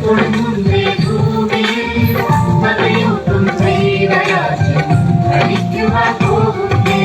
ഒടുങ്ങുന്നേ ഭൂമി നമയൊട്ടും ദൈവരാജ്യം ഭരിക്കുവാൻ പോകുന്നേ.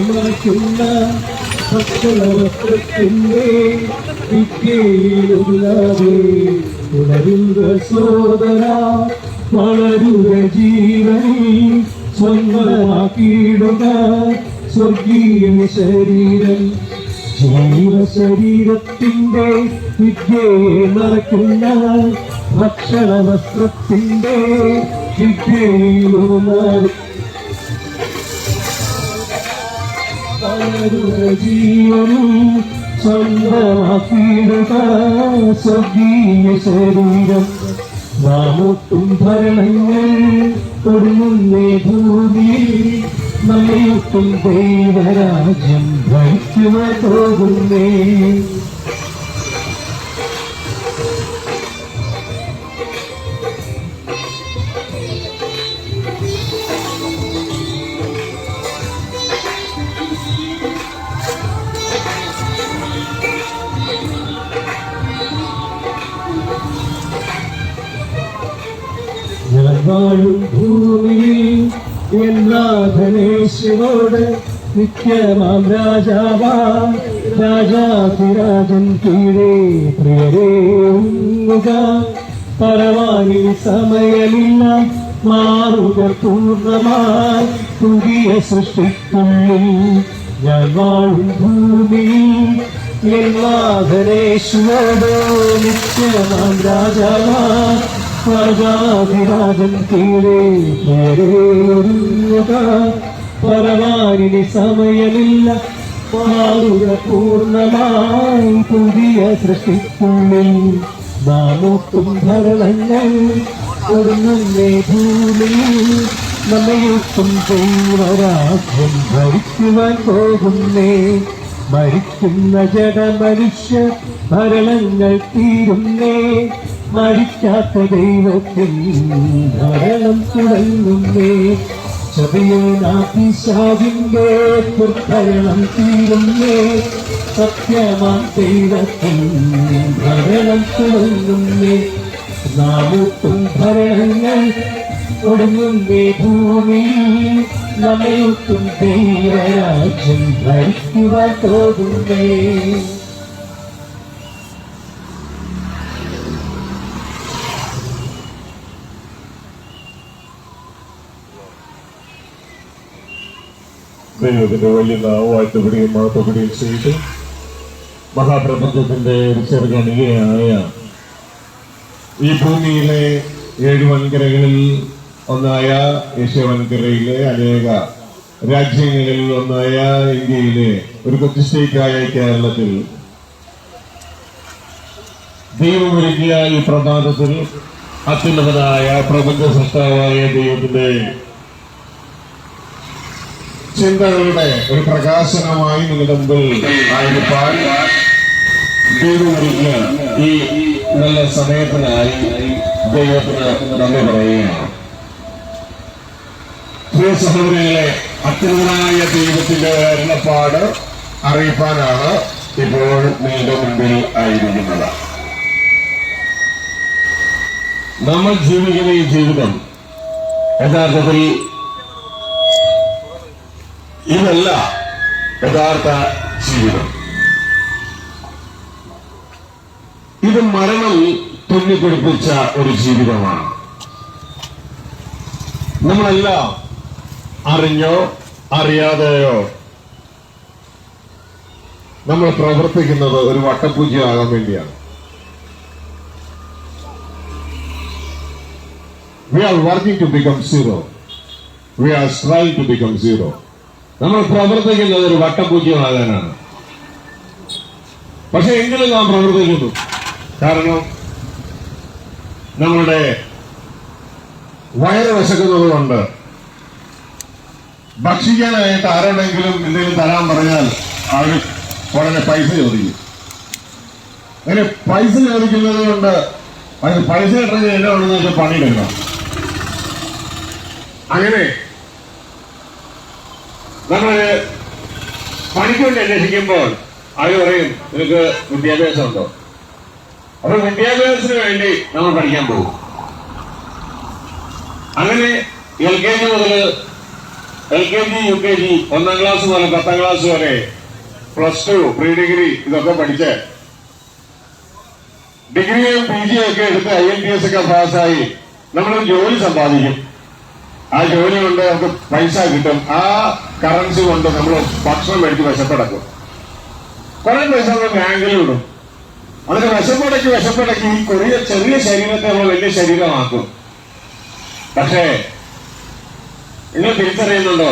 മറക്കുന്ന ഭക്തവസ്ത്രത്തിന്റെ വിദ്യയിലുള്ളവേ ഉണരുക സോദര, വളരുക ജീവനിൽ സ്വന്തമാക്കിയിടുക സ്വർഗീയ ശരീരം. ജീവ ശരീരത്തിന്റെ വിദ്യയെ മറക്കുന്ന ഭക്ഷണ വസ്ത്രത്തിന്റെ വിദ്യയിലുള്ളവേ ജീവനും സ്വന്തമാക്കിയിടുക സ്വർഗീയ ശരീരം. നാമൊട്ടും ഭരണങ്ങൾ ഒടുങ്ങുന്നേ ഭൂമിയിൽ നമ്മയൊട്ടും ദൈവരാജ്യം ഭരിക്കുവാൻ പോകുന്നേ. വാഴും ഭൂമിയിൽ എന്നാഥനേശ്വരോട് നിത്യമാം രാജാവാ രാജാധിരാജൻ കീഴേ പ്രിയരേ ഉങ്ങുക. പറവാനി സമയമില്ല, മാറുക പൂർണ്ണമായി പുതിയ സൃഷ്ടിക്കുള്ളിൽ. ഞാൻ വാഴും ഭൂമിയിൽ എന്നാഥനേശ്വരോട് നിത്യമാം രാജാവാ രാജാധിരാജൻ കീഴേ ഒരുങ്ങുക. പറവാനിനി സമയമില്ല, മാറുക പൂർണ്ണമായി പുതിയ സൃഷ്ടിക്കുള്ളിൽ. നാമൊട്ടും ഭരണങ്ങൾ ഒടുങ്ങുന്നേ ഭൂമിയിൽ നമ്മയൊട്ടും ദൈവരാജ്യം ഭരിക്കുവാൻ പോകുന്നേ. മരിക്കുന്ന ജഡമനുഷ്യ ഭരണങ്ങൾ തീരുന്നേ, മരിക്കാത്ത ദൈവത്തിൽ ഭരണം തുടങ്ങുന്നേ. ചതിയനാപിശാചിന്റെ ഭരണം തീരുന്നേ, സത്യമാം ദൈവത്തിൽ ഭരണം തുടങ്ങുന്നേ. നാമൊട്ടും ഭരണങ്ങൾ ഒടുങ്ങുന്നേ ഭൂമിയിൽ നമ്മയൊട്ടും ദൈവരാജ്യം ഭരിക്കുവാൻ പോകുന്നേ. ദൈവത്തിന്റെ വലിയ വാഴ്ത്തപ്പെടുകയും മഹത്വപ്പെടുകയും ചെയ്ത് മഹാപ്രപഞ്ചത്തിന്റെ ഒരു ചെറുകണികയായ ഈ ഭൂമിയിലെ 7 വൻകരകളിൽ ഒന്നായ ഏഷ്യ വൻകരയിലെ അനേക രാജ്യങ്ങളിൽ ഒന്നായ ഇന്ത്യയിലെ ഒരു കൊച്ചു സ്റ്റേറ്റായ കേരളത്തിൽ ദൈവമൊരുക്കിയ ഈ പ്രഭാതത്തിൽ അത്യുന്നതനായ പ്രപഞ്ച സൃഷ്ടാവായ ദൈവത്തിന്റെ ചിന്തകളുടെ ഒരു പ്രകാശനമായി നിങ്ങളുടെ മുമ്പിൽ ആയിരിക്കാൻ ദൈവമൊരുക്കിയ ഈ നല്ല സമയത്തിനായി ദൈവത്തിന് നന്ദി പറയുകയാണ്. പ്രിയ സഹോദരങ്ങളെ, അത്യുന്നതനായ ദൈവത്തിന്റെ അരുളപ്പാട് അറിയിപ്പാനാണ് ഇപ്പോൾ നിങ്ങളുടെ മുമ്പിൽ ആയിരിക്കുന്നത്. നമ്മൾ ജീവിക്കുന്ന ഈ ജീവിതം യഥാർത്ഥത്തിൽ ഇതല്ല യഥാർത്ഥ ജീവിതം. ഇത് മരണം തുന്നിപ്പിടിപ്പിച്ച ഒരു ജീവിതമാണ്. നമ്മളെല്ലാം അറിഞ്ഞോ അറിയാതെയോ നമ്മൾ പ്രവർത്തിക്കുന്നത് ഒരു വട്ടപൂജ്യമാകാൻ വേണ്ടിയാണ്. We are working to become zero. We are striving to become zero. നമ്മൾ പ്രവർത്തിക്കുന്നത് ഒരു വട്ടപൂജ്യമാകാനാണ്. പക്ഷെ എങ്കിലും നാം പ്രവർത്തിക്കുന്നു. കാരണം നമ്മളുടെ വയറ് വിശക്കുന്നത് കൊണ്ട് ഭക്ഷിക്കാനായിട്ട് ആരോടെങ്കിലും എന്തെങ്കിലും തരാൻ പറഞ്ഞാൽ അവർ ഉടനെ പൈസ ചോദിക്കും. അങ്ങനെ പൈസ ചോദിക്കുന്നത് കൊണ്ട് അതിന് പൈസ കിട്ടുന്നത് എന്നെ ഉണ്ടെന്ന് പണിയെടുക്കണം. അങ്ങനെ നമ്മള് പണിക്ക് വേണ്ടി അന്വേഷിക്കുമ്പോൾ അവർ പറയും നിനക്ക് വിദ്യാഭ്യാസം ഉണ്ടോ? അപ്പൊ വിദ്യാഭ്യാസത്തിന് വേണ്ടി നമ്മൾ പഠിക്കാൻ പോകും. അങ്ങനെ LKG മുതൽ LKG UKG 1ാം ക്ലാസ് മുതൽ 10ാം ക്ലാസ് വരെ +2 പ്രീ ഡിഗ്രി ഇതൊക്കെ പഠിച്ച് ഡിഗ്രിയും PG ഒക്കെ എടുത്ത് IELTS ഒക്കെ പാസ്സായി നമ്മളൊരു ജോലി സമ്പാദിക്കും. ആ ജോലി കൊണ്ട് നമുക്ക് പൈസ കിട്ടും. ആ കറൻസി കൊണ്ട് നമ്മൾ ഭക്ഷണം മേടിച്ച് വിശപ്പടക്കും. കുറെ പൈസ നമ്മൾ ബാങ്കിൽ ഇടും. അതിന് വിശപ്പടക്കി ഈ ചെറിയ ശരീരത്തെ നമ്മൾ വലിയ ശരീരമാക്കും. പക്ഷേ നിങ്ങൾ തിരിച്ചറിയുന്നുണ്ടോ,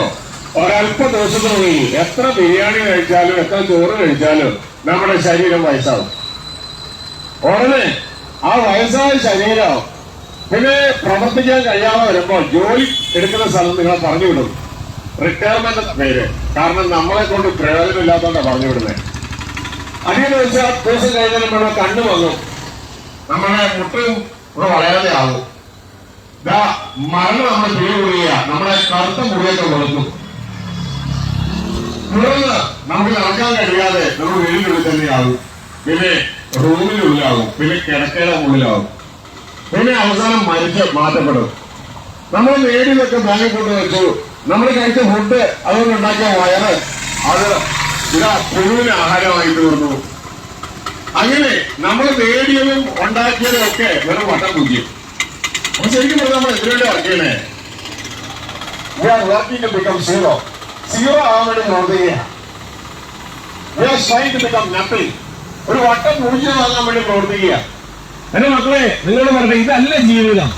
ഒരല്പ ദിവസത്തിനുള്ളിൽ എത്ര ബിരിയാണി കഴിച്ചാലും എത്ര ചോറ് കഴിച്ചാലും നമ്മുടെ ശരീരം വയസ്സാവും. ഉടനെ ആ വയസ്സായ ശരീരം പിന്നെ പ്രവർത്തിക്കാൻ കഴിയാതെ വരുമ്പോൾ ജോലി എടുക്കുന്ന സ്ഥലം നിങ്ങളെ പറഞ്ഞു വിടും. റിട്ടയർമെന്റ് പേര്. കാരണം നമ്മളെ കൊണ്ട് പ്രയോജനമില്ലാത്തതുകൊണ്ടാണ് പറഞ്ഞു വിടുന്നത്. അധികം ദിവസം കഴിഞ്ഞാൽ നമ്മുടെ കണ്ണു വന്നും നമ്മളെ മുട്ടും ഇവിടെ വളയാതെ ആകും. മരണം നമ്മൾ പിടികൂടുക, നമ്മുടെ കറുത്ത മുറിയൊക്കെ വെളുക്കും. തുടർന്ന് നമുക്ക് നടക്കാൻ കഴിയാതെ നമ്മൾ വീടിനുള്ളിൽ തന്നെയാകും. പിന്നെ റൂമിനുള്ളിലാകും. പിന്നെ കിടക്കയുടെ ഉള്ളിലാകും. പിന്നെ അവസാനം മരിച്ച് മാറ്റപ്പെടും. നമ്മൾ നേടിയതൊക്കെ ബാങ്കിൽ കൊണ്ട് വെച്ചു. നമ്മൾ കഴിച്ച ഫുഡ് അതുകൊണ്ടുണ്ടാക്കിയ വയറ് അത് പുഴുവിന് ആഹാരമായി തീർന്നു. അങ്ങനെ നമ്മൾ നേടിയതും ഉണ്ടാക്കിയതും ഒക്കെ വെറും വട്ടം പൂജ്യം. അപ്പൊ ശരിക്കും പറഞ്ഞാൽ നമ്മൾ എന്തിനുവേണ്ടി വർക്ക് ചെയ്യണേ? We are working to become zero. Zero ആവാൻ വേണ്ടി പ്രവർത്തിക്കുക. We are trying to become nothing. ഒരു വട്ടം പൂജ്യമാകാൻ വേണ്ടി പ്രവർത്തിക്കുക. എന്റെ മക്കളെ, നിങ്ങളോട് പറഞ്ഞത് ഇതല്ല ജീവിതം.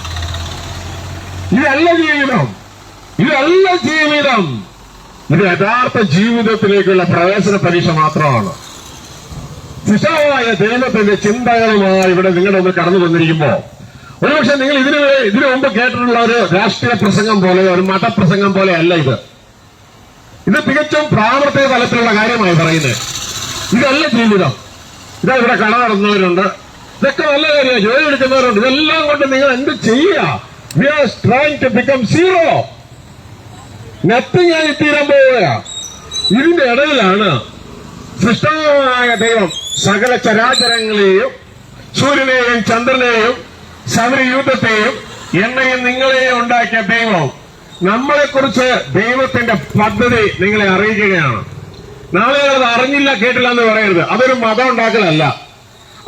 ഇത് യഥാർത്ഥ ജീവിതത്തിലേക്കുള്ള പ്രവേശന പരീക്ഷ മാത്രമാണ്. ശിശാവായ ദൈവത്തിന്റെ ചിന്തകളുമായി ഇവിടെ നിങ്ങളുടെ മുമ്പിൽ കടന്നു വന്നിരിക്കുമ്പോ ഒരുപക്ഷെ നിങ്ങൾ ഇതിനു മുമ്പ് കേട്ടിട്ടുള്ള ഒരു രാഷ്ട്രീയ പ്രസംഗം പോലെ, ഒരു മതപ്രസംഗം പോലെ അല്ല ഇത്. ഇത് തികച്ചും പ്രാവർത്തിക തലത്തിലുള്ള കാര്യമായി പറയുന്നത്. ഇതല്ല ജീവിതം. ഇതാ ഇവിടെ കട നടത്തുന്നവരുണ്ട്, ഇതൊക്കെ നല്ല കാര്യമാണ്, ജോലി എടുക്കുന്നവരുണ്ട്. ഇതെല്ലാം കൊണ്ട് നിങ്ങൾ എന്ത് ചെയ്യുക? We are trying to become zero. Nothing ആയി തീരാൻ പോവുക. ഇതിന്റെ ഇടയിലാണ് സൃഷ്ടാവായ ദൈവം സകല ചരാചരങ്ങളെയും, സൂര്യനെയും ചന്ദ്രനെയും സൗരയൂഥത്തെയും എന്നെയും നിങ്ങളെയും ഉണ്ടാക്കിയ ദൈവം നമ്മളെക്കുറിച്ച് ദൈവത്തിന്റെ പദ്ധതി നിങ്ങളെ അറിയിക്കുകയാണ്. നാളെ അത് അറിഞ്ഞില്ല കേട്ടില്ല എന്ന് പറയരുത്. അതൊരു മതം ഉണ്ടാക്കലല്ല,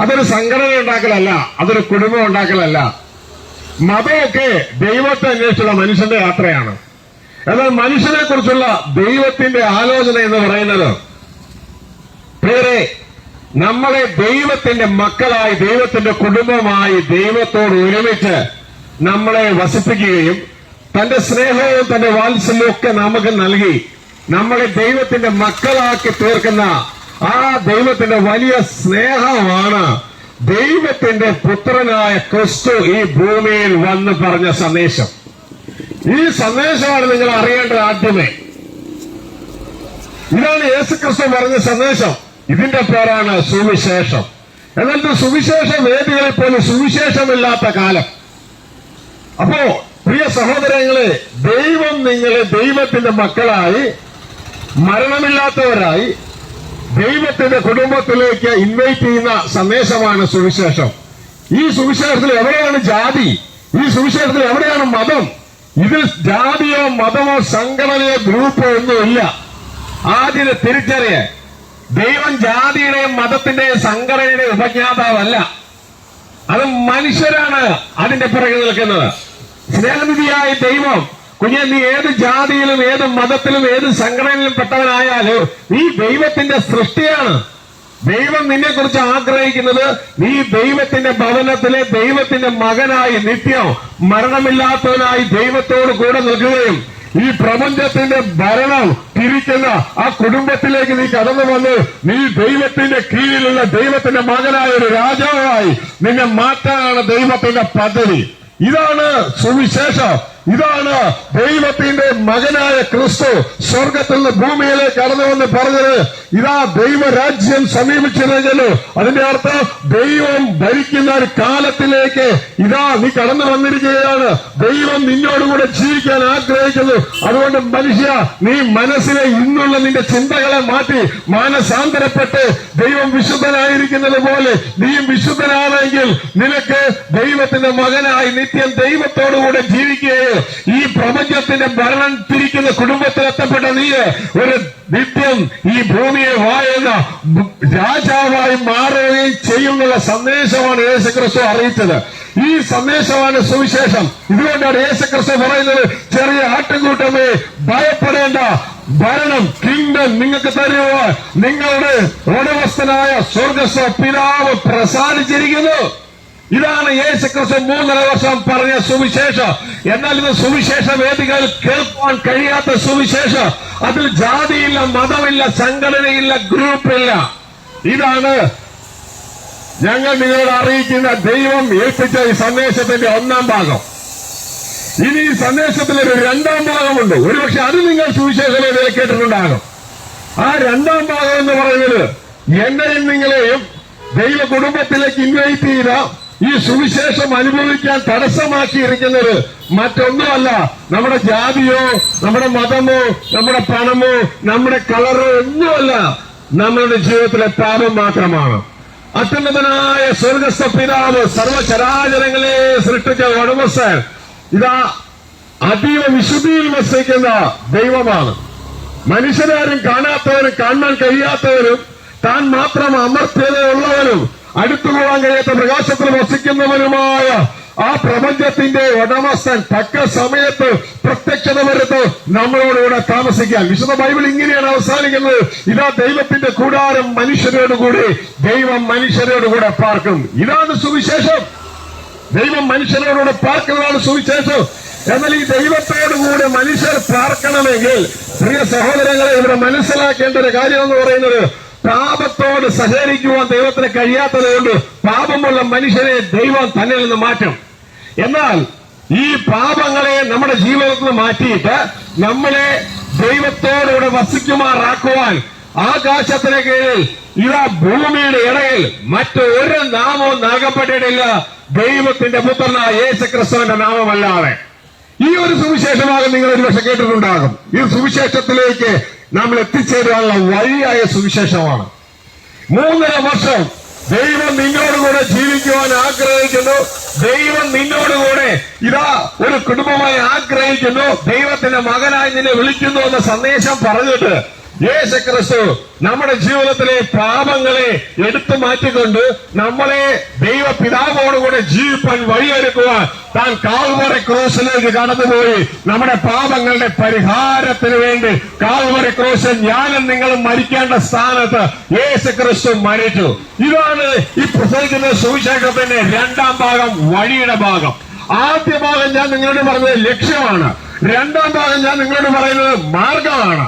അതൊരു സംഘടന ഉണ്ടാക്കലല്ല, അതൊരു കുടുംബം ഉണ്ടാക്കലല്ല. മതമൊക്കെ ദൈവത്തെ അന്വേഷിച്ചുള്ള മനുഷ്യന്റെ യാത്രയാണ്. എന്നാൽ മനുഷ്യനെ കുറിച്ചുള്ള ദൈവത്തിന്റെ ആലോചന എന്ന് പറയുന്നത് പേരെ നമ്മളെ ദൈവത്തിന്റെ മക്കളായി, ദൈവത്തിന്റെ കുടുംബമായി ദൈവത്തോട് ഒരുമിച്ച് നമ്മളെ വസിപ്പിക്കുകയും തന്റെ സ്നേഹവും തന്റെ വാത്സല്യവും ഒക്കെ നമുക്ക് നൽകി നമ്മളെ ദൈവത്തിന്റെ മക്കളാക്കി തീർക്കുന്ന ആ ദൈവത്തിന്റെ വലിയ സ്നേഹമാണ് ദൈവത്തിന്റെ പുത്രനായ ക്രിസ്തു ഈ ഭൂമിയിൽ വന്ന് പറഞ്ഞ സന്ദേശം. ഈ സന്ദേശമാണ് നിങ്ങൾ അറിയേണ്ടത്. ആദ്യമേ ഇതാണ് യേശുക്രിസ്തു പറഞ്ഞ സന്ദേശം. ഇതിന്റെ പേരാണ് സുവിശേഷം. എന്നാൽ സുവിശേഷ വേദികളിൽ പോലും സുവിശേഷമില്ലാത്ത കാലം. അപ്പോ പ്രിയ സഹോദരങ്ങളെ, ദൈവം നിങ്ങളെ ദൈവത്തിന്റെ മക്കളായി, മരണമില്ലാത്തവരായി ദൈവത്തിന്റെ കുടുംബത്തിലേക്ക് ഇൻവൈറ്റ് ചെയ്യുന്ന സന്ദേശമാണ് സുവിശേഷം. ഈ സുവിശേഷത്തിൽ എവിടെയാണ് ജാതി? ഈ സുവിശേഷത്തിൽ എവിടെയാണ് മതം? ഇതിൽ ജാതിയോ മതമോ സംഘടനയോ ഗ്രൂപ്പോ ഒന്നുമില്ല. ആദ്യം തിരിച്ചറിയ, ദൈവം ജാതിയുടെയും മതത്തിന്റെയും സംഘടനയുടെയും ഉപജ്ഞാതാവല്ല. അത് മനുഷ്യരാണ് അതിന്റെ പിറകിൽ നിൽക്കുന്നത്. സ്നേഹനിധിയായ ദൈവം, കുഞ്ഞെ, നീ ഏത് ജാതിയിലും ഏത് മതത്തിലും ഏത് സംഘടനയിലും പെട്ടവനായാലും നീ ദൈവത്തിന്റെ സൃഷ്ടിയാണ്. ദൈവം നിന്നെ കുറിച്ച് ആഗ്രഹിക്കുന്നത് നീ ദൈവത്തിന്റെ ഭവനത്തിലെ ദൈവത്തിന്റെ മകനായി നിത്യം മരണമില്ലാത്തവനായി ദൈവത്തോട് കൂടെ നിൽക്കുകയും ഈ പ്രപഞ്ചത്തിന്റെ ഭരണം തിരിക്കുന്ന ആ കുടുംബത്തിലേക്ക് നീ കടന്നു വന്ന് നീ ദൈവത്തിന്റെ കീഴിലുള്ള ദൈവത്തിന്റെ മകനായ ഒരു രാജാവായി നിന്നെ മാറ്റാനാണ് ദൈവത്തിന്റെ പദ്ധതി. ഇതാണ് സുവിശേഷം. ഇതാണ് ദൈവത്തിന്റെ മകനായ ക്രിസ്തു സ്വർഗത്തിൽ നിന്ന് ഭൂമിയിലേക്ക് കടന്നു വന്ന് പറഞ്ഞത്. ഇതാ ദൈവരാജ്യം സമീപിച്ചിരുന്നല്ലോ. അതിന്റെ അർത്ഥം ദൈവം ഭരിക്കുന്ന ഒരു കാലത്തിലേക്ക് ഇതാ നീ കടന്നു വന്നിരിക്കുകയാണ്. ദൈവം നിന്നോടുകൂടെ ജീവിക്കാൻ ആഗ്രഹിക്കുന്നു. അതുകൊണ്ട് മനുഷ്യ, നീ മനസ്സിലെ ഇന്നുള്ള നിന്റെ ചിന്തകളെ മാറ്റി മാനസാന്തരപ്പെട്ട് ദൈവം വിശുദ്ധനായിരിക്കുന്നത് പോലെ നീയും വിശുദ്ധനാണെങ്കിൽ നിനക്ക് ദൈവത്തിന്റെ മകനായി നിത്യം ദൈവത്തോടുകൂടെ ജീവിക്കുകയും ഈ പ്രപഞ്ചത്തിന്റെ ഭരണം തിരിക്കുന്ന കുടുംബത്തിലെത്തപ്പെട്ട നീ ഒരു നിത്യം ഈ ഭൂമിയെ വാഴുന്ന രാജാവായി മാറുകയും ചെയ്യുന്നുള്ള സന്ദേശമാണ് യേശുക്രിസ്തു അറിയിച്ചത്. ഈ സന്ദേശമാണ് സുവിശേഷം. ഇതുകൊണ്ടാണ് യേശുക്രിസ്തു പറയുന്നത്, ചെറിയ ആട്ടിൻകൂട്ടമേ, ഭയപ്പെടേണ്ട, ഭരണം കിങ്ഡം നിങ്ങൾക്ക് തരുവാൻ നിങ്ങളുടെ ഉടമസ്ഥനായ സ്വർഗ്ഗസ്ഥ പിതാവ് പ്രസാദിച്ചിരിക്കുന്നു. ഇതാണ് യേശുക്രിസ്തു 3.5 വർഷം പറഞ്ഞ സുവിശേഷം. എന്നാൽ ഇന്ന് സുവിശേഷ വേദികൾ കേൾക്കാൻ കഴിയാത്ത സുവിശേഷം. അതിൽ ജാതിയില്ല, മതമില്ല, സംഘടനയില്ല, ഗ്രൂപ്പില്ല. ഇതാണ് ഞങ്ങൾ നിങ്ങളോട് അറിയിക്കുന്ന ദൈവം ഏൽപ്പിച്ച ഈ സന്ദേശത്തിന്റെ 1-ാം ഭാഗം. ഇനി ഈ സന്ദേശത്തിലൊരു 2-ാം ഭാഗമുണ്ട്. ഒരുപക്ഷെ അത് നിങ്ങൾ സുവിശേഷ വേദിയിൽ കേട്ടിട്ടുണ്ടാകും. ആ 2-ാം ഭാഗം എന്ന് പറയുന്നത് എന്നെയും നിങ്ങളെയും ദൈവ കുടുംബത്തിലേക്ക് ഇൻവൈറ്റ് ചെയ്ത ഈ സുവിശേഷം അനുഭവിക്കാൻ തടസ്സമാക്കിയിരിക്കുന്നത് മറ്റൊന്നുമല്ല, നമ്മുടെ ജാതിയോ നമ്മുടെ മതമോ നമ്മുടെ പണമോ നമ്മുടെ കളറോ ഒന്നുമല്ല, നമ്മളുടെ ജീവിതത്തിലെ പാപം മാത്രമാണ്. അത്യുന്നതനായ സ്വർഗ്ഗസ്ഥ പിതാവ് സർവചരാചരങ്ങളെ സൃഷ്ടിച്ച ഉടമസ്ഥൻ ഇതാ അതീവ വിശുദ്ധിയിൽ വസിക്കുന്ന ദൈവമാണ്. മനുഷ്യരാരും കാണാത്തവരും കാണാൻ കഴിയാത്തവരും താൻ മാത്രം അമർത്യതയുള്ളവരും അടുത്തുപോകാൻ കഴിയാത്ത പ്രകാശത്തിൽ വസിക്കുന്നവനുമായ ആ പ്രപഞ്ചത്തിന്റെ ഉടമസ്ഥൻ തക്ക സമയത്ത് പ്രത്യക്ഷത വരുത്ത് നമ്മളോടുകൂടെ താമസിക്കാൻ. വിശുദ്ധ ബൈബിൾ ഇങ്ങനെയാണ് അവസാനിക്കുന്നത്, ഇതാ ദൈവത്തിന്റെ കൂടാരം മനുഷ്യരോടുകൂടി, ദൈവം മനുഷ്യരോടുകൂടെ പാർക്കും. ഇതാണ് സുവിശേഷം. ദൈവം മനുഷ്യരോടുകൂടെ പാർക്കുന്നതാണ് സുവിശേഷം. എന്നാൽ ഈ ദൈവത്തോടുകൂടെ മനുഷ്യർ പാർക്കണമെങ്കിൽ പ്രിയ സഹോദരങ്ങളെ, ഇവിടെ മനസ്സിലാക്കേണ്ട ഒരു കാര്യം എന്ന് പറയുന്നത്, പാപത്തോട് സഹകരിക്കുവാൻ ദൈവത്തിന് കഴിയാത്തത് കൊണ്ട് പാപമുള്ള മനുഷ്യനെ ദൈവം തന്നിൽ നിന്ന് മാറ്റും. എന്നാൽ ഈ പാപങ്ങളെ നമ്മുടെ ജീവിതത്തിൽ നിന്ന് മാറ്റിയിട്ട് നമ്മളെ ദൈവത്തോടുകൂടെ വസിക്കുമാറാക്കുവാൻ ആകാശത്തിന് കീഴിൽ ഇതാ ഭൂമിയുടെ ഇടയിൽ മറ്റൊരു നാമവും നൽകപ്പെട്ടിട്ടില്ല, ദൈവത്തിന്റെ പുത്രനായ യേശുക്രിസ്തുവിന്റെ നാമമല്ലാതെ. ഈ ഒരു സുവിശേഷമാകും നിങ്ങൾ ഒരു പക്ഷെ കേട്ടിട്ടുണ്ടാകും. ഈ സുവിശേഷത്തിലേക്ക് നമ്മൾ എത്തിച്ചേരാനുള്ള വഴിയായ സുവിശേഷമാണ്. 3.5 വർഷം ദൈവം നിന്നോടുകൂടെ ജീവിക്കുവാൻ ആഗ്രഹിക്കുന്നു. ദൈവം നിന്നോടുകൂടെ ഇതാ ഒരു കുടുംബമായി ആഗ്രഹിക്കുന്നു. ദൈവത്തിന്റെ മകനായി നിന്നെ വിളിക്കുന്നു എന്ന സന്ദേശം പറഞ്ഞിട്ട് യേശുക്രിസ്തു നമ്മുടെ ജീവിതത്തിലെ പാപങ്ങളെ എടുത്തു മാറ്റിക്കൊണ്ട് നമ്മളെ ദൈവപിതാവോടുകൂടെ ജീവിപ്പാൻ വഴിയൊരുക്കുവാൻ താൻ കാൽവറി ക്രൂശിലേക്ക് കടന്നുപോയി നമ്മുടെ പാപങ്ങളുടെ പരിഹാരത്തിന് വേണ്ടി കാൽവറി ക്രൂശിൽ ഞാനും നിങ്ങളും മരിക്കേണ്ട സ്ഥാനത്ത് യേശുക്രിസ്തു മരിച്ചു. ഇതാണ് ഈ പ്രസംഗിക്കുന്ന സുവിശേഷത്തിന്റെ 2-ാം ഭാഗം, വഴിയുടെ ഭാഗം. ആദ്യ ഭാഗം ഞാൻ നിങ്ങളോട് പറഞ്ഞത് ലക്ഷ്യമാണ്. 2-ാം ഭാഗം ഞാൻ നിങ്ങളോട് പറയുന്നത് മാർഗമാണ്.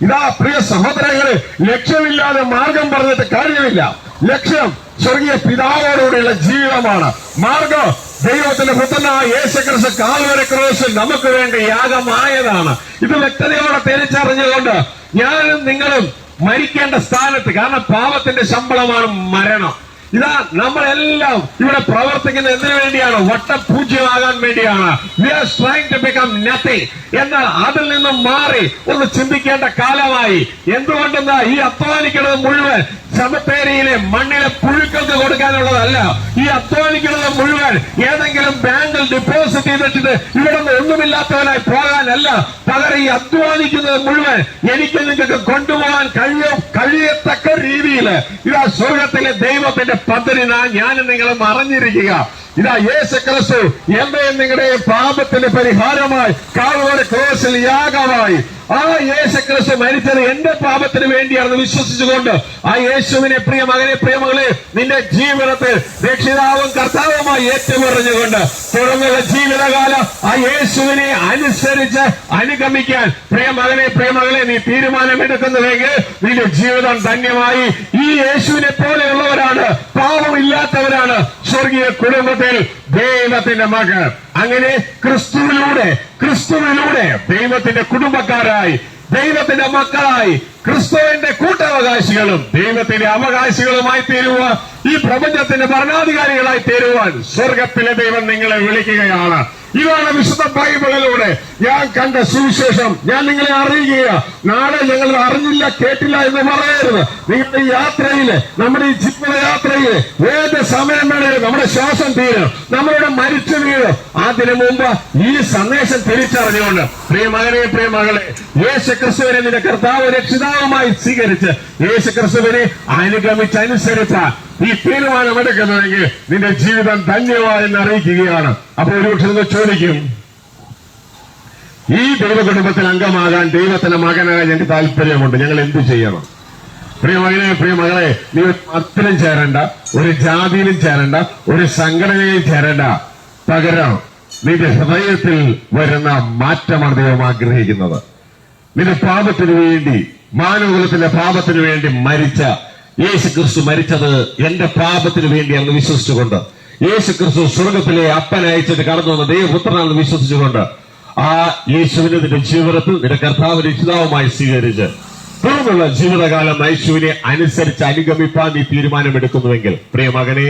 ഇതാ പ്രിയ സഹോദരങ്ങളെ, ലക്ഷ്യമില്ലാതെ മാർഗം പറഞ്ഞിട്ട് കാര്യമില്ല. ലക്ഷ്യം സ്വർഗീയ പിതാവോടുകൂടിയുള്ള ജീവിതമാണ്. മാർഗം ദൈവത്തിന്റെ പുത്രനായ യേശുക്രിസ്തു കാൽവരി ക്രൂശിൽ നമുക്ക് വേണ്ടി യാഗമായതാണ്. ഇത് വ്യക്തതയോടെ തിരിച്ചറിഞ്ഞുകൊണ്ട് ഞാനും നിങ്ങളും മരിക്കേണ്ട സ്ഥാനത്ത്, കാരണം പാപത്തിന്റെ ശമ്പളമാണ് മരണം. ഇതാ നമ്മളെല്ലാം ഇവിടെ പ്രവർത്തിക്കുന്ന എന്തിനു വേണ്ടിയാണ്? വട്ടപൂജ്യമാകാൻ വേണ്ടിയാണ്. We are trying to become nothing. എന്നാൽ അതിൽ നിന്നും മാറി ഒന്ന് ചിന്തിക്കേണ്ട കാലമായി. എന്തുകൊണ്ടെന്നാ ഈ അധ്വാനിക്കുന്നത് മുഴുവൻ ശമത്തേരിയിലെ മണ്ണിലെ പുഴുക്കൾക്ക് കൊടുക്കാനുള്ളതല്ല. ഈ അധ്വാനിക്കുന്നത് മുഴുവൻ ഏതെങ്കിലും ബാങ്കിൽ ഡിപ്പോസിറ്റ് ചെയ്തിട്ട് ഇവിടെ നിന്ന് ഒന്നുമില്ലാത്തവനായി പോകാനല്ല. പകരം ഈ അധ്വാനിക്കുന്നത് മുഴുവൻ എനിക്ക് നിങ്ങൾക്ക് കൊണ്ടുപോകാൻ കഴിയത്തക്ക രീതിയിൽ ഇതാ സ്വർഗത്തിലെ ദൈവത്തിന്റെ പദ്ധതി ഞാനും നിങ്ങളും അറിഞ്ഞിരിക്കുക. ഇതാ യേശു ക്രിസ്തു എന്റെയും നിങ്ങളുടെയും പാപത്തിന്റെ പരിഹാരമായി കാൽവരി ക്രൂശിൽ യാഗമായി ആ യേശു ക്രിസ്തു മരിച്ചത് എന്റെ പാപത്തിന് വേണ്ടിയാണെന്ന് വിശ്വസിച്ചുകൊണ്ട് ആ യേശുവിനെ പ്രിയ മകനെ പ്രിയമകളെ നിന്റെ ജീവിതത്തിൽ രക്ഷിതാവും കർത്താവുമായി ഏറ്റുപറഞ്ഞുകൊണ്ട് തുടർന്നുള്ള ജീവിതകാലം ആ യേശുവിനെ അനുസരിച്ച് അനുഗമിക്കാൻ പ്രിയ മകനെ പ്രിയമകളെ നീ തീരുമാനമെടുക്കുന്നുവെങ്കിൽ നിന്റെ ജീവിതം ധന്യമായി. ഈ യേശുവിനെ പോലെയുള്ളവരാണ്, പാപമില്ലാത്തവരാണ് സ്വർഗീയ കുടുംബത്തിൽ ദൈവത്തിന്റെ മകൾ. അങ്ങനെ ക്രിസ്തുവിലൂടെ ദൈവത്തിന്റെ കുടുംബക്കാരായി, ദൈവത്തിന്റെ മക്കളായി, ക്രിസ്തുവിന്റെ കൂട്ടവകാശികളും ദൈവത്തിന്റെ അവകാശികളുമായി തീരുവാൻ, ഈ പ്രപഞ്ചത്തിന്റെ ഭരണാധികാരികളായി തീരുവാൻ സ്വർഗത്തിലെ ദൈവം നിങ്ങളെ വിളിക്കുകയാണ്. ഇതാണ് വിശുദ്ധ ബൈബിളിലൂടെ ഞാൻ കണ്ട സുവിശേഷം. ഞാൻ നിങ്ങളെ അറിയുക. നാളെ ഞങ്ങൾ അറിഞ്ഞില്ല കേട്ടില്ല എന്ന് പറയരുത്. നിങ്ങളുടെ യാത്രയില്, നമ്മുടെ ഈ ജീവിതയാത്രയില് ഏത് സമയം വേണേലും നമ്മുടെ ശ്വാസം തീരും, നമ്മളുടെ മരിച്ചു വീഴും. അതിനു മുമ്പ് ഈ സന്ദേശം തിരിച്ചറിഞ്ഞുകൊണ്ട് പ്രിയമകനെ പ്രിയമകളെ യേശു ക്രിസ്തുവിനെ നിന്റെ കർത്താവ് രക്ഷിതാവുമായി സ്വീകരിച്ച് യേശു ക്രിസ്തുവിനെ അനുഗമിച്ചനുസരിച്ചാൽ ഈ തീരുമാനമെടുക്കുന്നുവെങ്കിൽ നിന്റെ ജീവിതം ധന്യമായെന്ന് അറിയിക്കുകയാണ്. അപ്പോൾ ഒരുപക്ഷെ നിങ്ങൾ ചോദിക്കും, ഈ ദൈവ കുടുംബത്തിൽ അംഗമാകാൻ ദൈവത്തിന്റെ മകനാകാൻ എനിക്ക് താല്പര്യമുണ്ട്, ഞങ്ങൾ എന്ത് ചെയ്യണം? പ്രിയമകനെ പ്രിയമകളെ, നീ ഒരു മതത്തിലും ചേരണ്ട, ഒരു ജാതിയിലും ചേരണ്ട, ഒരു സംഘടനയിലും ചേരണ്ട. പകരം നിന്റെ ഹൃദയത്തിൽ വരുന്ന മാറ്റമാണ് ദൈവം ആഗ്രഹിക്കുന്നത്. നിന്റെ പാപത്തിനു വേണ്ടി, മാനവകുലത്തിന്റെ പാപത്തിനു വേണ്ടി മരിച്ച യേശു ക്രിസ്തു മരിച്ചത് എന്റെ പാപത്തിന് വേണ്ടിയാണെന്ന് വിശ്വസിച്ചുകൊണ്ട്, യേശു ക്രിസ്തു സ്വർഗത്തിലെ അപ്പനയച്ചിട്ട് കടന്നു വന്ന ദൈവപുത്രനാണെന്ന് വിശ്വസിച്ചുകൊണ്ട് ആ യേശുവിനെ നിന്റെ ജീവിതത്തിൽ നിന്റെ കർത്താവ് രക്ഷിതാവുമായി സ്വീകരിച്ച് തുടർന്നുള്ള ജീവിതകാലം യേശുവിനെ അനുസരിച്ച് അനുഗമിപ്പാൻ നീ തീരുമാനമെടുക്കുന്നുവെങ്കിൽ പ്രിയമകനെ,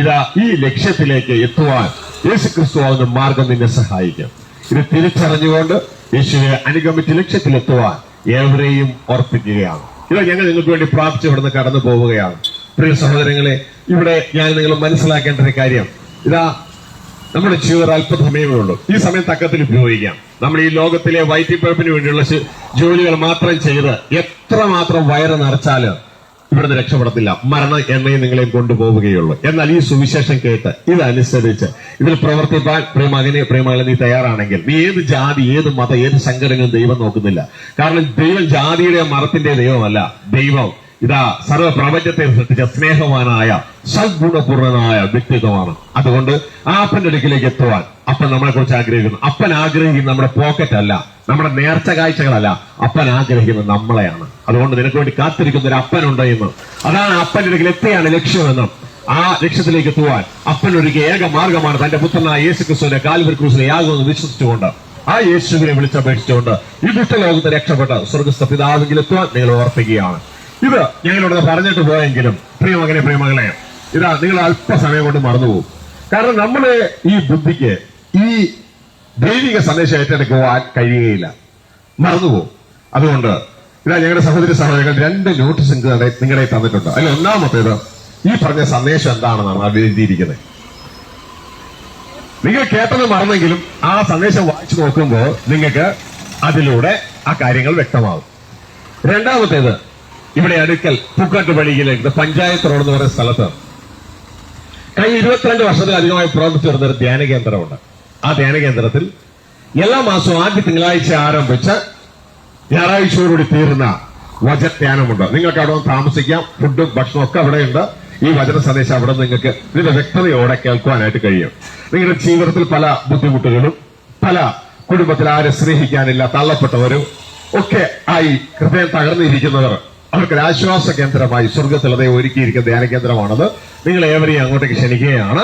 ഇതാ ഈ ലക്ഷ്യത്തിലേക്ക് എത്തുവാൻ യേശു ക്രിസ്തു ആവുന്ന മാർഗം നിന്നെ സഹായിക്കും. ഇത് തിരിച്ചറിഞ്ഞുകൊണ്ട് യേശുവിനെ അനുഗമിച്ച് ലക്ഷ്യത്തിലെത്തുവാൻ ഏവരെയും ഓർപ്പിക്കുകയാണ്. ഇതാ ഞങ്ങൾ നിങ്ങൾക്ക് വേണ്ടി പ്രാർത്ഥിച്ച് ഇവിടുന്ന് കടന്നു പോവുകയാണ്. പ്രിയ സഹോദരങ്ങളെ, ഇവിടെ ഞാൻ നിങ്ങൾ മനസ്സിലാക്കേണ്ട ഒരു കാര്യം, ഇതാ നമ്മുടെ ജീവിതം അല്പസമയമേ ഉള്ളൂ. ഈ സമയം തക്കത്തിൽ ഉപയോഗിക്കാം. നമ്മൾ ഈ ലോകത്തിലെ വയറ്റിപ്പഴപ്പിന് വേണ്ടിയുള്ള ജോലികൾ മാത്രം ചെയ്ത് എത്രമാത്രം വയറ് നിറച്ചാല് ഇവിടുന്ന് രക്ഷപ്പെടത്തില്ല. മരണം എണ്ണയും നിങ്ങളെയും കൊണ്ടുപോവുകയുള്ളൂ. എന്നാൽ ഈ സുവിശേഷം കേട്ട് ഇതനുസരിച്ച് ഇതിൽ പ്രവർത്തിപ്പാൻ പ്രിയമകനെ പ്രിയമകളെ നീ തയ്യാറാണെങ്കിൽ നീ ഏത് ജാതി, ഏത് മതം, ഏത് സംഘടനയും ദൈവം നോക്കുന്നില്ല. കാരണം ദൈവം ജാതിയുടെ മതത്തിന്റെ ദൈവമല്ല. ദൈവം ഇതാ സർവ്വപ്രപഞ്ചത്തെ സൃഷ്ടിച്ച സ്നേഹവാനായ സദ്ഗുണപൂർണനായ വ്യക്തിത്വമാണ്. അതുകൊണ്ട് ആ അപ്പന്റെ അടുക്കിലേക്ക് എത്തുവാൻ അപ്പൻ നമ്മളെ കുറിച്ച് ആഗ്രഹിക്കുന്നു. അപ്പൻ ആഗ്രഹിക്കുന്നത് നമ്മുടെ പോക്കറ്റ് അല്ല, നമ്മുടെ നേർച്ച കാഴ്ചകളല്ല. അപ്പൻ ആഗ്രഹിക്കുന്നത് നമ്മളെയാണ്. അതുകൊണ്ട് നിനക്ക് വേണ്ടി കാത്തിരിക്കുന്ന ഒരു അപ്പനുണ്ട് എന്ന്, അതാണ് അപ്പന്റെ അടുക്കൽ എത്തിയാണ് ലക്ഷ്യമെന്നും ആ ലക്ഷ്യത്തിലേക്ക് എത്തുവാൻ അപ്പൻ ഒരുക്കിയ ഏക മാർഗമാണ് തന്റെ പുത്രനായ യേശു ക്രിസ്തുവിന്റെ കാൽവരി ക്രൂശിലെ യാഗമെന്ന് വിശ്വസിച്ചുകൊണ്ട് ആ യേശുവിനെ വിളിച്ചപേക്ഷിച്ചുകൊണ്ട് ഈ ദുഷ്ടലോകത്ത് രക്ഷപ്പെട്ട് സ്വർഗസ്ഥ പിതാവിൽ എത്തുവാൻ നിങ്ങൾ ഓർപ്പിക്കുകയാണ്. ഇത് ഞങ്ങളോട് പറഞ്ഞിട്ട് പോയെങ്കിലും പ്രിയമകനെ പ്രിയമകളെ, ഇതാ നിങ്ങൾ അല്പസമയം കൊണ്ട് മറന്നുപോകും. കാരണം നമ്മുടെ ഈ ബുദ്ധിക്ക് ഈ ദൈവിക സന്ദേശം ഏറ്റെടുക്കുവാൻ കഴിയുകയില്ല, മറന്നുപോകും. അതുകൊണ്ട് ഇതാ ഞങ്ങളുടെ സഹോദരി സഹോദരങ്ങൾ 2 നോട്ടീസ് നിങ്ങളെ തന്നിട്ടുണ്ട്. അതിൽ ഒന്നാമത്തേത് ഈ പറഞ്ഞ സന്ദേശം എന്താണെന്നാണ് അത് എഴുതിയിരിക്കുന്നത്. നിങ്ങൾ കേട്ടത് മറന്നെങ്കിലും ആ സന്ദേശം വായിച്ചു നോക്കുമ്പോൾ നിങ്ങൾക്ക് അതിലൂടെ ആ കാര്യങ്ങൾ വ്യക്തമാകും. രണ്ടാമത്തേത്, ഇവിടെ അടുക്കൽ പൂക്കാട്ടുപടിയിലേക്ക് പഞ്ചായത്ത് റോഡ് എന്ന് പറയുന്ന സ്ഥലത്ത് കഴിഞ്ഞ 22 വർഷത്തിലധികമായി പ്രവർത്തിച്ചു വരുന്ന ഒരു ധ്യാന കേന്ദ്രമുണ്ട്. ആ ധ്യാന കേന്ദ്രത്തിൽ എല്ലാ മാസവും ആദ്യ തിങ്കളാഴ്ച ആരംഭിച്ച് ഞായറാഴ്ചയോടുകൂടി തീർന്ന വചനധ്യാനമുണ്ട്. നിങ്ങൾക്ക് അവിടെ താമസിക്കാം, ഫുഡും ഭക്ഷണവും ഒക്കെ അവിടെയുണ്ട്. ഈ വചന സന്ദേശം അവിടെ നിങ്ങൾക്ക് ഇതിന്റെ വ്യക്തതയോടെ കേൾക്കുവാനായിട്ട് കഴിയും. നിങ്ങളുടെ ജീവിതത്തിൽ പല ബുദ്ധിമുട്ടുകളും, പല കുടുംബത്തിൽ ആരെ സ്നേഹിക്കാനില്ല, തള്ളപ്പെട്ടവരും ഒക്കെ ആയി ഹൃദയം തകർന്നിരിക്കുന്നവർ, അവർക്കൊരു ആശ്വാസ കേന്ദ്രമായി സ്വർഗത്തിൽ അതേ ഒരുക്കിയിരിക്കുന്ന ധ്യാന കേന്ദ്രമാണത്. നിങ്ങൾ ഏവരെയും അങ്ങോട്ടേക്ക് ക്ഷണിക്കുകയാണ്.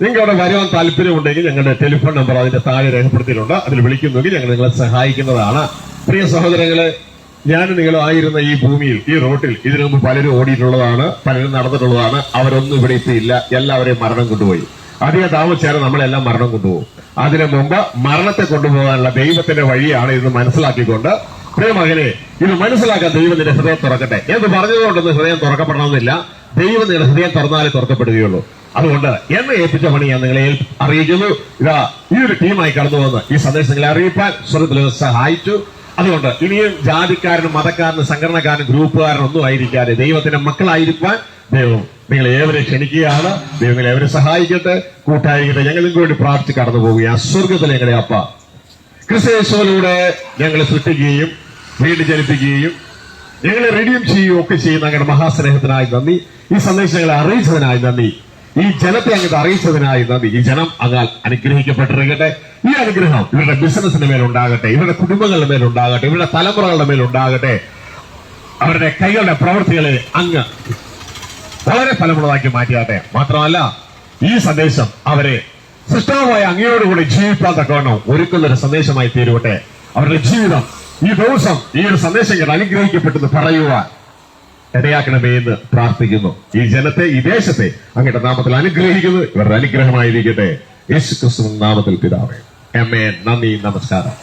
നിങ്ങൾക്ക് അവിടെ വരുവാൻ താല്പര്യമുണ്ടെങ്കിൽ ഞങ്ങളുടെ ടെലിഫോൺ നമ്പർ അതിന്റെ താഴെ രേഖപ്പെടുത്തിയിട്ടുണ്ട്. അതിൽ വിളിക്കുന്നെങ്കിൽ ഞങ്ങൾ നിങ്ങളെ സഹായിക്കുന്നതാണ്. പ്രിയ സഹോദരങ്ങളെ, ഞാനും നിങ്ങളും ആയിരുന്ന ഈ ഭൂമിയിൽ, ഈ റോട്ടിൽ ഇതിനു മുമ്പ് പലരും ഓടിയിട്ടുള്ളതാണ്, പലരും നടന്നിട്ടുള്ളതാണ്. അവരൊന്നും ഇവിടെ ഇപ്പൊ ഇല്ല. എല്ലാവരെയും മരണം കൊണ്ടുപോയി. അധികം താമസിച്ചാലും നമ്മളെല്ലാം മരണം കൊണ്ടുപോകും. അതിനു മുമ്പ് മരണത്തെ കൊണ്ടുപോകാനുള്ള ദൈവത്തിന്റെ വഴിയാണ് ഇത് മനസ്സിലാക്കിക്കൊണ്ട്, പ്രിയമകനെ, ഇത് മനസ്സിലാക്കാൻ ദൈവം നിന്റെ ഹൃദയം തുറക്കട്ടെ. എന്ന് പറഞ്ഞതുകൊണ്ടൊന്നും ഹൃദയം തുറക്കപ്പെടണമെന്നില്ല. ദൈവം നിങ്ങളുടെ ഹൃദയം തുറന്നാലേ തുറക്കപ്പെടുകയുള്ളൂ. അതുകൊണ്ട് എന്നെ ഏൽപ്പിച്ച പണി ഞാൻ നിങ്ങളെ അറിയിക്കുന്നു. ഇതാ ഈ ഒരു ടീമായി കടന്നു വന്ന് ഈ സന്ദേശം നിങ്ങളെ അറിയിപ്പാൻ സ്വർഗ്ഗത്തിൽ സഹായിച്ചു. അതുകൊണ്ട് ഇനിയും ജാതിക്കാരനും മതക്കാരനും സംഘടനക്കാരനും ഗ്രൂപ്പുകാരനും ഒന്നും ആയിരിക്കാതെ ദൈവത്തിന്റെ മക്കളായിരിക്കാൻ ദൈവം നിങ്ങളെ ഏവരെ ക്ഷണിക്കുകയാണ്. ദൈവം നിങ്ങളെ ഏവരെ സഹായിക്കട്ടെ, കൂട്ടായിരിക്കട്ടെ. ഞങ്ങൾ നിങ്ങൾക്ക് വേണ്ടി പ്രാർത്ഥിച്ച് കടന്നു പോവുകയാണ്. സ്വർഗ്ഗത്തിലെ ഞങ്ങളുടെ അപ്പ, ക്രിസ്തുയേശുവിലൂടെ ഞങ്ങളെ സൃഷ്ടിക്കുകയും വീണ്ടും ജനിപ്പിക്കുകയും ഞങ്ങളെ റെഡീം ചെയ്യുകയും ഒക്കെ ചെയ്യുന്ന ഞങ്ങളുടെ മഹാസ്നേഹത്തിനായി നന്ദി. ഈ സന്ദേശം ഞങ്ങളെ അറിയിച്ചതിനായി നന്ദി. ഈ ജനത്തെ അങ്ങോട്ട് അറിയിച്ചതിനായി നന്ദി. ഈ ജനം അങ്ങാൽ അനുഗ്രഹിക്കപ്പെട്ടിരിക്കട്ടെ. ഈ അനുഗ്രഹം ഇവരുടെ ബിസിനസിന്റെ മേലുണ്ടാകട്ടെ, ഇവരുടെ കുടുംബങ്ങളുടെ മേലുണ്ടാകട്ടെ, ഇവരുടെ തലമുറകളുടെ മേലുണ്ടാകട്ടെ. അവരുടെ കൈകളുടെ പ്രവൃത്തികളെ അങ്ങ് വളരെ ഫലമുള്ളതാക്കി മാറ്റിയാട്ടെ. മാത്രമല്ല ഈ സന്ദേശം അവരെ സൃഷ്ടാവായ അങ്ങയോടുകൂടി ജീവിക്കാൻ തക്കവണ്ണം ഒരുക്കുന്നൊരു സന്ദേശമായി തീരുവട്ടെ. അവരുടെ ജീവിതം ഈ ദിവസം ഈ ഒരു സന്ദേശം കേട്ട് അനുഗ്രഹിക്കപ്പെട്ടെന്ന് പറയുവാൻ ഇടയാക്കണമേ എന്ന് പ്രാർത്ഥിക്കുന്നു. ഈ ജനത്തെ, ഈ ദേശത്തെ അങ്ങയുടെ നാമത്തിൽ അനുഗ്രഹിക്കുന്നു. ഇവരുടെ അനുഗ്രഹമായിരിക്കട്ടെ. യേശുക്രിസ്തുവിന്റെ നാമത്തിൽ പിതാവേ, ആമേൻ. നന്ദി, നമസ്കാരം.